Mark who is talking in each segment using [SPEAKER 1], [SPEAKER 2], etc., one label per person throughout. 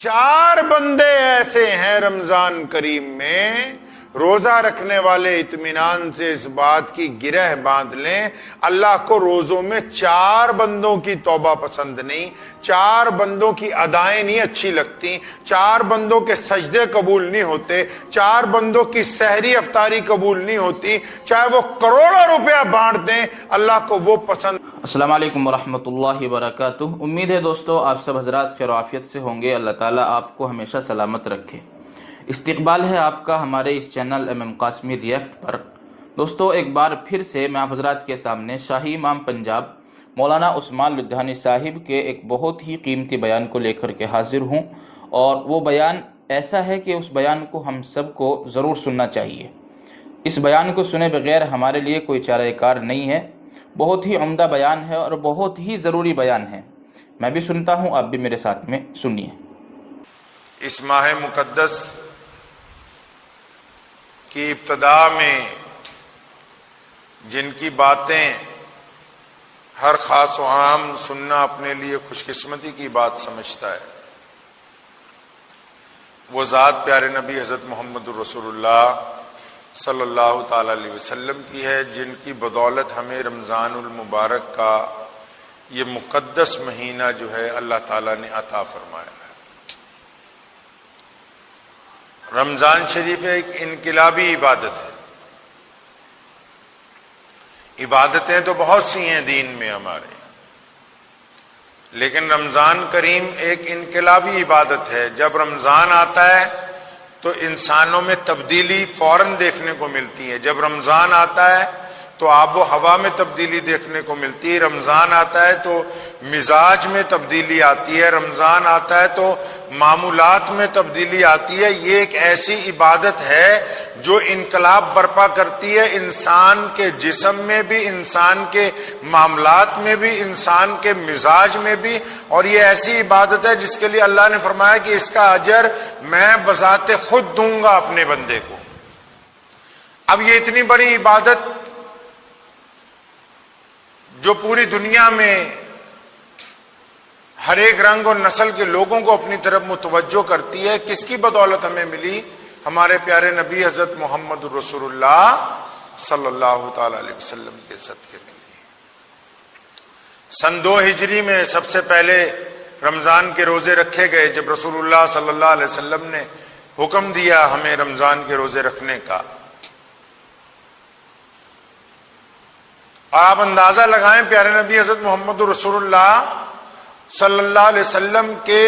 [SPEAKER 1] 4 بندے ایسے ہیں رمضان کریم میں، روزہ رکھنے والے اطمینان سے اس بات کی گرہ باندھ لیں، اللہ کو روزوں میں 4 بندوں کی توبہ پسند نہیں، 4 بندوں کی ادائیں نہیں اچھی لگتی، 4 بندوں کے سجدے قبول نہیں ہوتے، 4 بندوں کی سحری افطاری قبول نہیں ہوتی، چاہے وہ کروڑوں روپیہ بانٹ دیں، اللہ کو وہ پسند۔
[SPEAKER 2] السلام علیکم ورحمۃ اللہ وبرکاتہ۔ امید ہے دوستو آپ سب حضرات خیر و عافیت سے ہوں گے۔ اللہ تعالیٰ آپ کو ہمیشہ سلامت رکھے۔ استقبال ہے آپ کا ہمارے اس چینل ایم قاسمی ریئیکٹ پر۔ دوستو ایک بار پھر سے میں آپ حضرات کے سامنے شاہی امام پنجاب مولانا عثمان لدھیانی صاحب کے ایک بہت ہی قیمتی بیان کو لے کر کے حاضر ہوں، اور وہ بیان ایسا ہے کہ اس بیان کو ہم سب کو ضرور سننا چاہیے۔ اس بیان کو سنے بغیر ہمارے لیے کوئی چارہ کار نہیں ہے۔ بہت ہی عمدہ بیان ہے اور بہت ہی ضروری بیان ہے۔ میں بھی سنتا ہوں، آپ بھی میرے ساتھ میں سنیے۔
[SPEAKER 1] اس ماہ مقدس کی ابتدا میں جن کی باتیں ہر خاص و عام سننا اپنے لیے خوش قسمتی کی بات سمجھتا ہے، وہ ذات پیارے نبی حضرت محمد رسول اللہ صلی اللہ تعالی علیہ وسلم کی ہے، جن کی بدولت ہمیں رمضان المبارک کا یہ مقدس مہینہ جو ہے اللہ تعالیٰ نے عطا فرمایا ہے۔ رمضان شریف ایک انقلابی عبادت ہے۔ عبادتیں تو بہت سی ہیں دین میں ہمارے، لیکن رمضان کریم ایک انقلابی عبادت ہے۔ جب رمضان آتا ہے تو انسانوں میں تبدیلی فوراً دیکھنے کو ملتی ہے۔ جب رمضان آتا ہے تو آب و ہوا میں تبدیلی دیکھنے کو ملتی ہے۔ رمضان آتا ہے تو مزاج میں تبدیلی آتی ہے۔ رمضان آتا ہے تو معمولات میں تبدیلی آتی ہے۔ یہ ایک ایسی عبادت ہے جو انقلاب برپا کرتی ہے، انسان کے جسم میں بھی، انسان کے معاملات میں بھی، انسان کے مزاج میں بھی، اور یہ ایسی عبادت ہے جس کے لیے اللہ نے فرمایا کہ اس کا اجر میں بذات خود دوں گا اپنے بندے کو۔ اب یہ اتنی بڑی عبادت جو پوری دنیا میں ہر ایک رنگ اور نسل کے لوگوں کو اپنی طرف متوجہ کرتی ہے، کس کی بدولت ہمیں ملی؟ ہمارے پیارے نبی حضرت محمد رسول اللہ صلی اللہ تعالی علیہ وسلم کے صدقے ملی۔ سن 2 ہجری میں سب سے پہلے رمضان کے روزے رکھے گئے، جب رسول اللہ صلی اللہ علیہ وسلم نے حکم دیا ہمیں رمضان کے روزے رکھنے کا۔ آپ اندازہ لگائیں پیارے نبی حضرت محمد رسول اللہ صلی اللہ علیہ وسلم کے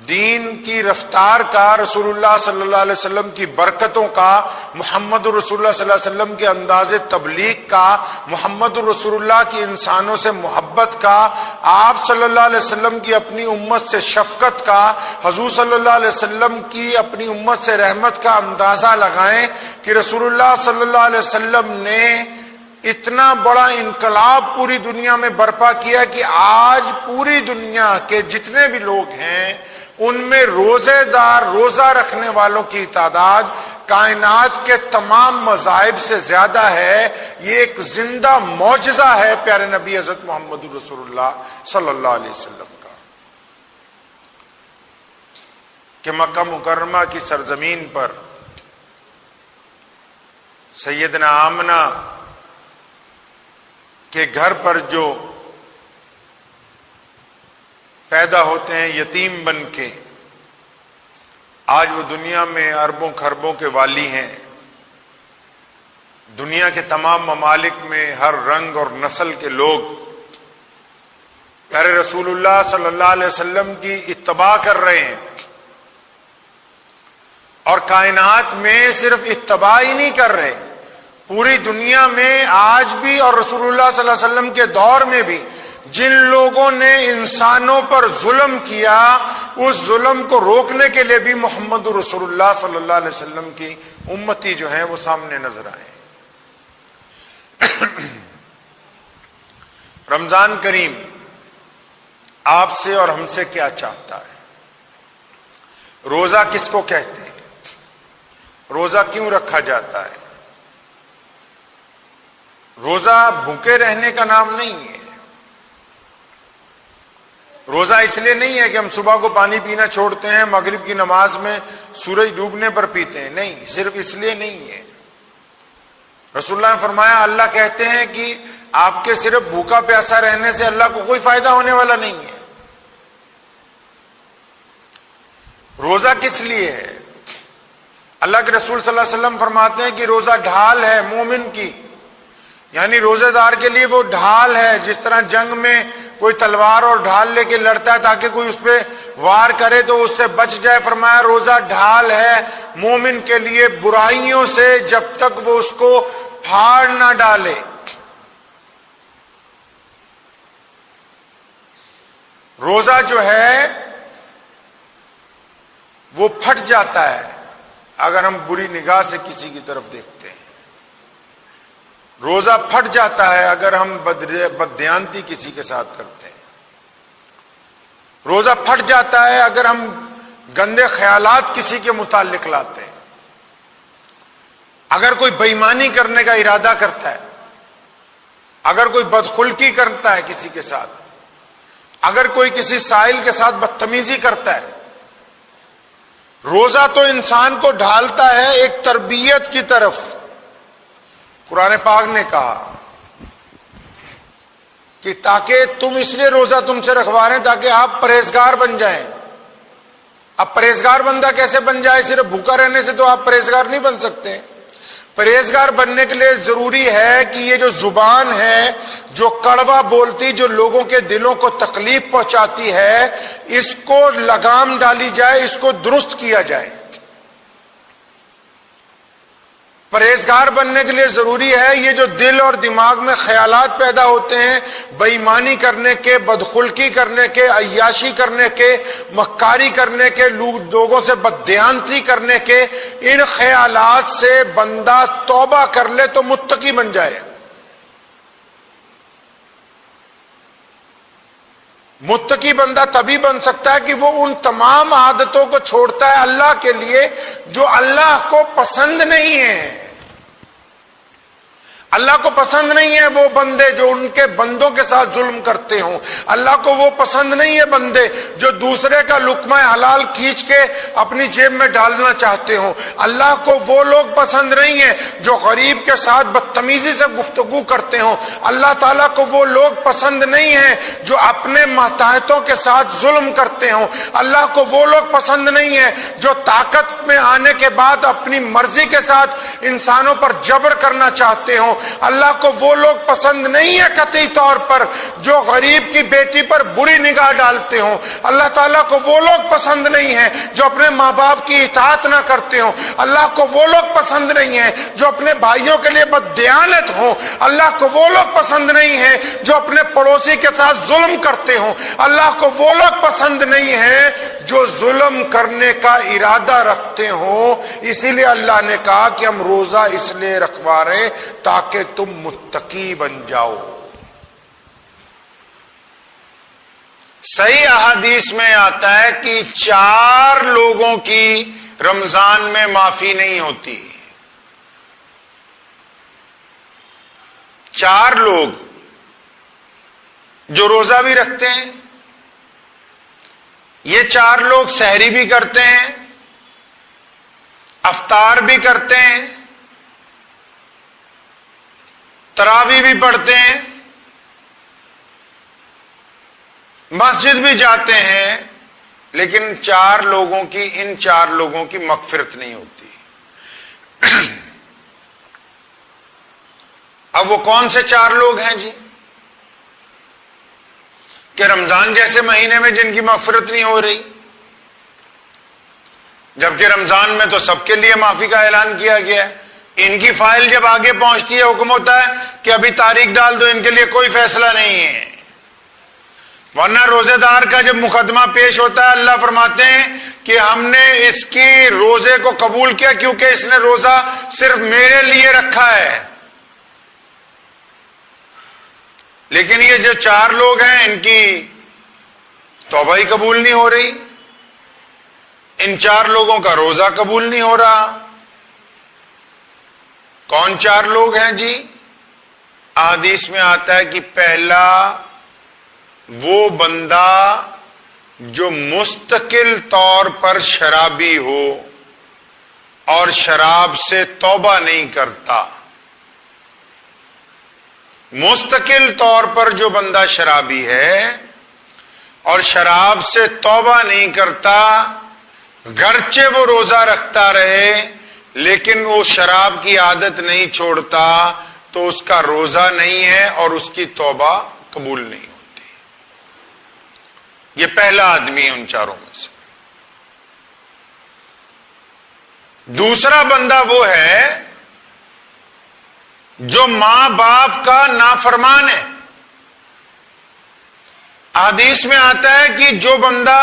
[SPEAKER 1] دین کی رفتار کا، رسول اللہ صلی اللہ علیہ وسلم کی برکتوں کا، محمد رسول اللہ صلی اللہ علیہ وسلم کے انداز تبلیغ کا، محمد رسول اللہ کی انسانوں سے محبت کا، آپ صلی اللہ علیہ وسلم کی اپنی امت سے شفقت کا، حضور صلی اللہ علیہ وسلم کی اپنی امت سے رحمت کا اندازہ لگائیں کہ رسول اللہ صلی اللہ علیہ وسلم نے اتنا بڑا انقلاب پوری دنیا میں برپا کیا کہ آج پوری دنیا کے جتنے بھی لوگ ہیں ان میں روزے دار، روزہ رکھنے والوں کی تعداد کائنات کے تمام مذاہب سے زیادہ ہے۔ یہ ایک زندہ معجزہ ہے پیارے نبی حضرت محمد رسول اللہ صلی اللہ علیہ وسلم کا، کہ مکہ مکرمہ کی سرزمین پر سیدنا آمنہ کہ گھر پر جو پیدا ہوتے ہیں یتیم بن کے، آج وہ دنیا میں اربوں خربوں کے والی ہیں۔ دنیا کے تمام ممالک میں ہر رنگ اور نسل کے لوگ پیارے رسول اللہ صلی اللہ علیہ وسلم کی اتباع کر رہے ہیں، اور کائنات میں صرف اتباع ہی نہیں کر رہے، پوری دنیا میں آج بھی اور رسول اللہ صلی اللہ علیہ وسلم کے دور میں بھی جن لوگوں نے انسانوں پر ظلم کیا، اس ظلم کو روکنے کے لیے بھی محمد رسول اللہ صلی اللہ علیہ وسلم کی امتی جو ہیں وہ سامنے نظر آئے۔ رمضان کریم آپ سے اور ہم سے کیا چاہتا ہے؟ روزہ کس کو کہتے ہیں؟ روزہ کیوں رکھا جاتا ہے؟ روزہ بھوکے رہنے کا نام نہیں ہے۔ روزہ اس لیے نہیں ہے کہ ہم صبح کو پانی پینا چھوڑتے ہیں، مغرب کی نماز میں سورج ڈوبنے پر پیتے ہیں، نہیں، صرف اس لیے نہیں ہے۔ رسول اللہ نے فرمایا اللہ کہتے ہیں کہ آپ کے صرف بھوکا پیاسا رہنے سے اللہ کو کوئی فائدہ ہونے والا نہیں ہے۔ روزہ کس لیے ہے؟ اللہ کے رسول صلی اللہ علیہ وسلم فرماتے ہیں کہ روزہ ڈھال ہے مومن کی، یعنی روزہ دار کے لیے وہ ڈھال ہے، جس طرح جنگ میں کوئی تلوار اور ڈھال لے کے لڑتا ہے تاکہ کوئی اس پہ وار کرے تو اس سے بچ جائے، فرمایا روزہ ڈھال ہے مومن کے لیے برائیوں سے جب تک وہ اس کو پھاڑ نہ ڈالے۔ روزہ جو ہے وہ پھٹ جاتا ہے اگر ہم بری نگاہ سے کسی کی طرف دیکھتے ہیں، روزہ پھٹ جاتا ہے اگر ہم بددیانتی کسی کے ساتھ کرتے ہیں، روزہ پھٹ جاتا ہے اگر ہم گندے خیالات کسی کے متعلق لاتے ہیں، اگر کوئی بےایمانی کرنے کا ارادہ کرتا ہے، اگر کوئی بدخلقی کرتا ہے کسی کے ساتھ، اگر کوئی کسی سائل کے ساتھ بدتمیزی کرتا ہے۔ روزہ تو انسان کو ڈھالتا ہے ایک تربیت کی طرف۔ قرآن پاک نے کہا کہ تاکہ تم اس لیے روزہ تم سے رکھوا رہے ہیں تاکہ آپ پرہیزگار بن جائیں۔ اب پرہیزگار بندہ کیسے بن جائے؟ صرف بھوکا رہنے سے تو آپ پرہیزگار نہیں بن سکتے۔ پرہیزگار بننے کے لیے ضروری ہے کہ یہ جو زبان ہے جو کڑوا بولتی، جو لوگوں کے دلوں کو تکلیف پہنچاتی ہے، اس کو لگام ڈالی جائے، اس کو درست کیا جائے۔ پرہیزگار بننے کے لیے ضروری ہے یہ جو دل اور دماغ میں خیالات پیدا ہوتے ہیں بے ایمانی کرنے کے، بدخلقی کرنے کے، عیاشی کرنے کے، مکاری کرنے کے، لوگوں سے بددیانتی کرنے کے، ان خیالات سے بندہ توبہ کر لے تو متقی بن جائے۔ متقی بندہ تبھی بن سکتا ہے کہ وہ ان تمام عادتوں کو چھوڑتا ہے اللہ کے لیے جو اللہ کو پسند نہیں ہے۔ اللہ کو پسند نہیں ہے وہ بندے جو ان کے بندوں کے ساتھ ظلم کرتے ہوں، اللہ کو وہ پسند نہیں ہے بندے جو دوسرے کا لقمہ حلال کھینچ کے اپنی جیب میں ڈالنا چاہتے ہوں، اللہ کو وہ لوگ پسند نہیں ہیں جو غریب کے ساتھ بدتمیزی سے گفتگو کرتے ہوں، اللہ تعالیٰ کو وہ لوگ پسند نہیں ہیں جو اپنے ماتحتوں کے ساتھ ظلم کرتے ہوں، اللہ کو وہ لوگ پسند نہیں ہیں جو طاقت میں آنے کے بعد اپنی مرضی کے ساتھ انسانوں پر جبر کرنا چاہتے ہوں، اللہ کو وہ لوگ پسند نہیں ہے قطعی طور پر جو غریب کی بیٹی پر بری نگاہ ڈالتے ہوں، اللہ تعالیٰ کو وہ لوگ پسند نہیں ہیں جو اپنے ماں باپ کی اطاعت نہ کرتے ہوں، اللہ کو وہ لوگ پسند نہیں ہیں جو اپنے بھائیوں کے لیے بددیانت ہوں، اللہ کو وہ لوگ پسند نہیں ہیں جو اپنے پڑوسی کے ساتھ ظلم کرتے ہوں، اللہ کو وہ لوگ پسند نہیں ہیں جو ظلم کرنے کا ارادہ رکھتے ہوں۔ اسی لیے اللہ نے کہا کہ ہم روزہ اس لیے رکھوا رہے ہیں تاکہ تم متقی بن جاؤ۔ صحیح احادیث میں آتا ہے کہ 4 لوگوں کی رمضان میں معافی نہیں ہوتی۔ 4 لوگ جو روزہ بھی رکھتے ہیں، یہ 4 لوگ سحری بھی کرتے ہیں، افطار بھی کرتے ہیں، تراویح بھی پڑھتے ہیں، مسجد بھی جاتے ہیں، لیکن ان 4 لوگوں کی مغفرت نہیں ہوتی۔ اب وہ کون سے 4 لوگ ہیں جی؟ کہ رمضان جیسے مہینے میں جن کی مغفرت نہیں ہو رہی، جبکہ رمضان میں تو سب کے لیے معافی کا اعلان کیا گیا ہے، ان کی فائل جب آگے پہنچتی ہے حکم ہوتا ہے کہ ابھی تاریخ ڈال دو، ان کے لیے کوئی فیصلہ نہیں ہے۔ ورنہ روزے دار کا جب مقدمہ پیش ہوتا ہے اللہ فرماتے ہیں کہ ہم نے اس کی روزے کو قبول کیا کیونکہ اس نے روزہ صرف میرے لیے رکھا ہے۔ لیکن یہ جو 4 لوگ ہیں ان کی توبہ ہی قبول نہیں ہو رہی، ان 4 لوگوں کا روزہ قبول نہیں ہو رہا۔ کون 4 لوگ ہیں جی؟ احادیث میں آتا ہے کہ پہلا وہ بندہ جو مستقل طور پر شرابی ہو اور شراب سے توبہ نہیں کرتا. مستقل طور پر جو بندہ شرابی ہے اور شراب سے توبہ نہیں کرتا، گرچہ وہ روزہ رکھتا رہے لیکن وہ شراب کی عادت نہیں چھوڑتا، تو اس کا روزہ نہیں ہے اور اس کی توبہ قبول نہیں ہوتی. یہ پہلا آدمی ہے ان چاروں میں سے. دوسرا بندہ وہ ہے جو ماں باپ کا نافرمان ہے. حدیث میں آتا ہے کہ جو بندہ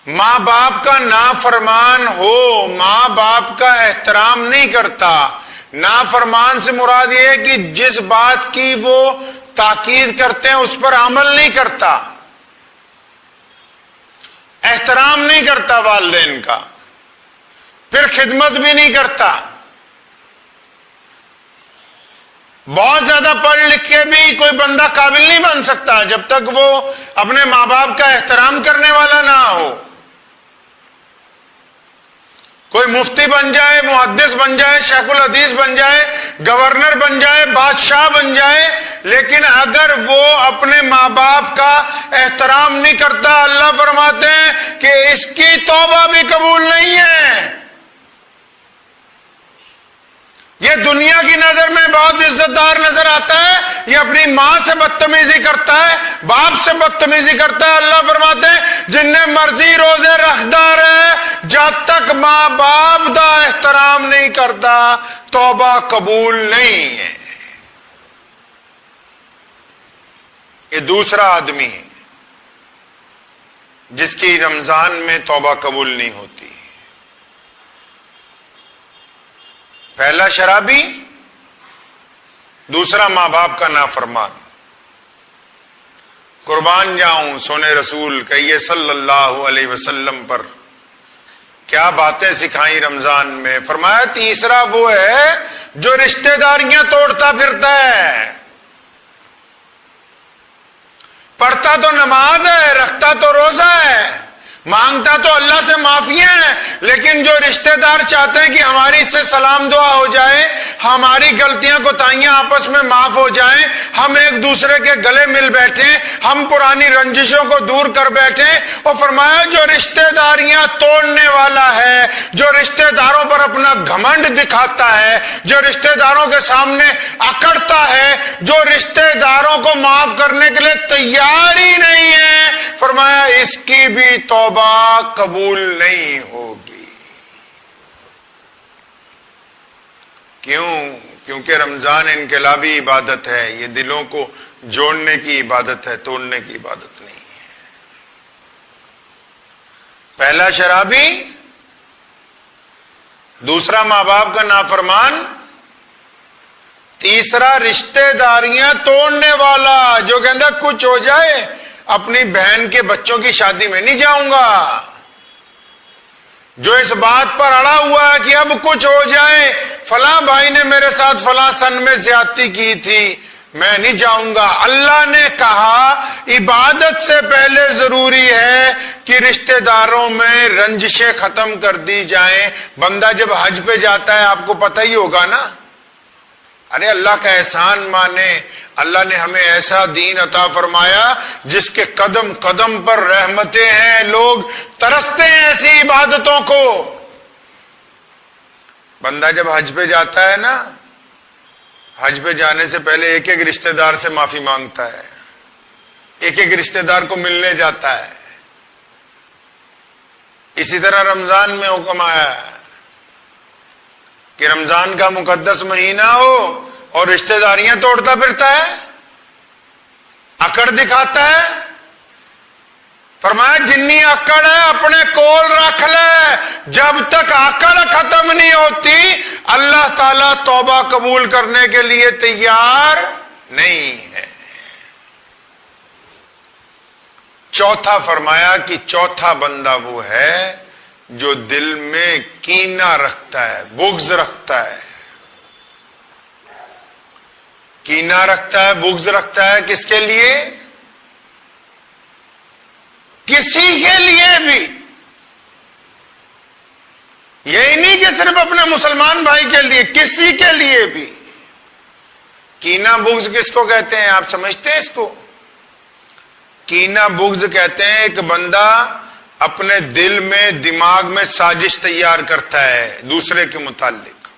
[SPEAKER 1] ماں باپ کا نافرمان ہو، ماں باپ کا احترام نہیں کرتا. نافرمان سے مراد یہ ہے کہ جس بات کی وہ تاکید کرتے ہیں اس پر عمل نہیں کرتا، احترام نہیں کرتا والدین کا، پھر خدمت بھی نہیں کرتا. بہت زیادہ پڑھ لکھ کے بھی کوئی بندہ قابل نہیں بن سکتا جب تک وہ اپنے ماں باپ کا احترام کرنے والا نہ ہو. کوئی مفتی بن جائے، محدث بن جائے، شیخ الحدیث بن جائے، گورنر بن جائے، بادشاہ بن جائے، لیکن اگر وہ اپنے ماں باپ کا احترام نہیں کرتا، اللہ فرماتے ہیں کہ اس کی توبہ بھی قبول نہیں ہے. یہ دنیا کی نظر میں بہت عزت دار نظر آتا ہے، یہ اپنی ماں سے بدتمیزی کرتا ہے، باپ سے بدتمیزی کرتا ہے. اللہ فرماتے ہیں جن نے مرضی روزے رکھدا رہے، جب تک ماں باپ دا احترام نہیں کرتا توبہ قبول نہیں ہے. یہ دوسرا آدمی ہے جس کی رمضان میں توبہ قبول نہیں ہوتی. پہلا شرابی، دوسرا ماں باپ کا نافرمان. قربان جاؤں سونے رسول کہیے صلی اللہ علیہ وسلم پر کیا باتیں سکھائیں رمضان میں. فرمایا تیسرا وہ ہے جو رشتہ داریاں توڑتا پھرتا ہے. پڑھتا تو نماز ہے، رکھتا تو روزہ ہے، مانگتا تو اللہ سے معافیاں ہیں، لیکن جو رشتہ دار چاہتے ہیں کہ ہماری اس سے سلام دعا ہو جائے، ہماری غلطیاں کوتاہیاں آپس میں معاف ہو جائیں، ہم ایک دوسرے کے گلے مل بیٹھیں، ہم پرانی رنجشوں کو دور کر بیٹھیں. اور فرمایا جو رشتہ داریاں توڑنے والا ہے، جو رشتہ داروں پر اپنا گھمنڈ دکھاتا ہے، جو رشتہ داروں کے سامنے اکڑتا ہے، جو رشتہ داروں کو معاف کرنے کے لیے تیار ہی نہیں ہے، فرمایا اس کی بھی توبہ قبول نہیں ہوگی. کیوں؟ کیونکہ رمضان انقلابی عبادت ہے، یہ دلوں کو جوڑنے کی عبادت ہے، توڑنے کی عبادت نہیں ہے. پہلا شرابی، دوسرا ماں باپ کا نافرمان، تیسرا رشتہ داریاں توڑنے والا جو کہتا کچھ ہو جائے اپنی بہن کے بچوں کی شادی میں نہیں جاؤں گا، جو اس بات پر اڑا ہوا ہے کہ اب کچھ ہو جائے، فلاں بھائی نے میرے ساتھ فلاں سن میں زیادتی کی تھی، میں نہیں جاؤں گا. اللہ نے کہا عبادت سے پہلے ضروری ہے کہ رشتہ داروں میں رنجشیں ختم کر دی جائیں. بندہ جب حج پہ جاتا ہے آپ کو پتہ ہی ہوگا نا، ارے اللہ کا احسان مانے، اللہ نے ہمیں ایسا دین عطا فرمایا جس کے قدم قدم پر رحمتیں ہیں، لوگ ترستے ہیں ایسی عبادتوں کو. بندہ جب حج پہ جاتا ہے نا، حج پہ جانے سے پہلے ایک ایک رشتہ دار سے معافی مانگتا ہے، ایک ایک رشتہ دار کو ملنے جاتا ہے. اسی طرح رمضان میں حکم آیا ہے کہ رمضان کا مقدس مہینہ ہو اور رشتہ داریاں توڑتا پھرتا ہے، اکڑ دکھاتا ہے. فرمایا جنی اکڑ ہے اپنے کول رکھ لے، جب تک اکڑ ختم نہیں ہوتی اللہ تعالیٰ توبہ قبول کرنے کے لیے تیار نہیں ہے. چوتھا فرمایا کہ چوتھا بندہ وہ ہے جو دل میں کینہ رکھتا ہے، بغض رکھتا ہے. کینہ رکھتا ہے، بغض رکھتا ہے، کس کے لیے؟ کسی کے لیے بھی، یہی نہیں کہ صرف اپنے مسلمان بھائی کے لیے، کسی کے لیے بھی۔ کینہ بغض کس کو کہتے ہیں آپ سمجھتے ہیں اس کو؟ کینہ بغض کہتے ہیں ایک بندہ اپنے دل میں دماغ میں سازش تیار کرتا ہے دوسرے کے متعلق،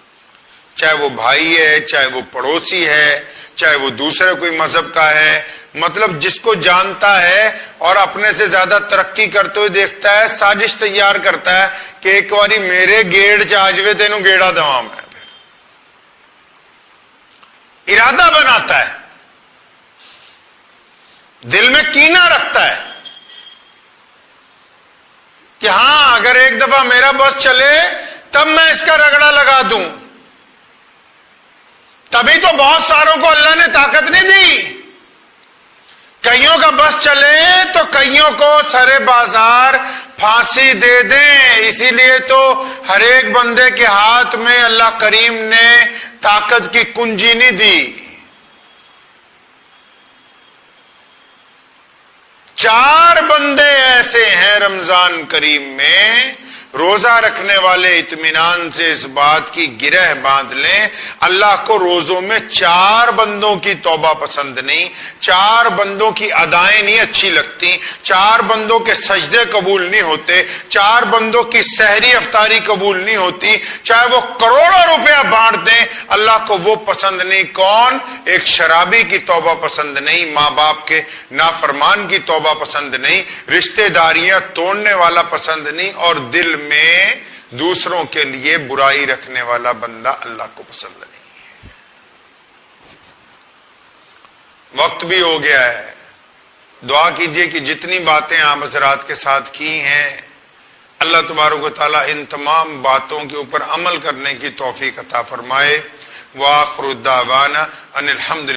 [SPEAKER 1] چاہے وہ بھائی ہے، چاہے وہ پڑوسی ہے، چاہے وہ دوسرے کوئی مذہب کا ہے، مطلب جس کو جانتا ہے اور اپنے سے زیادہ ترقی کرتے ہوئے دیکھتا ہے، سازش تیار کرتا ہے کہ ایک باری میرے گیڑ چاجوے تینوں گیڑا دوا میں، ارادہ بناتا ہے، دل میں کینہ رکھتا ہے کہ ہاں اگر ایک دفعہ میرا بس چلے تب میں اس کا رگڑا لگا دوں۔ تبھی تو بہت ساروں کو اللہ نے طاقت نہیں دی، کئیوں کا بس چلے تو کئیوں کو سرے بازار پھانسی دے دیں۔ اسی لیے تو ہر ایک بندے کے ہاتھ میں اللہ کریم نے طاقت کی کنجی نہیں دی۔ 4 بندے ایسے ہیں رمضان کریم میں، روزہ رکھنے والے اطمینان سے اس بات کی گرہ باندھ لیں، اللہ کو روزوں میں 4 بندوں کی توبہ پسند نہیں، 4 بندوں کی ادائیں نہیں اچھی لگتی، 4 بندوں کے سجدے قبول نہیں ہوتے، 4 بندوں کی سحری افطاری قبول نہیں ہوتی، چاہے وہ کروڑوں روپیہ بانٹ دیں، اللہ کو وہ پسند نہیں۔ کون؟ ایک شرابی کی توبہ پسند نہیں، ماں باپ کے نافرمان کی توبہ پسند نہیں، رشتہ داریاں توڑنے والا پسند نہیں، اور دل میں دوسروں کے لیے برائی رکھنے والا بندہ اللہ کو پسند نہیں ہے۔ وقت بھی ہو گیا ہے، دعا کیجئے کہ جتنی باتیں آپ حضرات کے ساتھ کی ہیں اللہ تبارک و تعالی ان تمام باتوں کے اوپر عمل کرنے کی توفیق عطا فرمائے۔ وآخر الدعوانا ان الحمد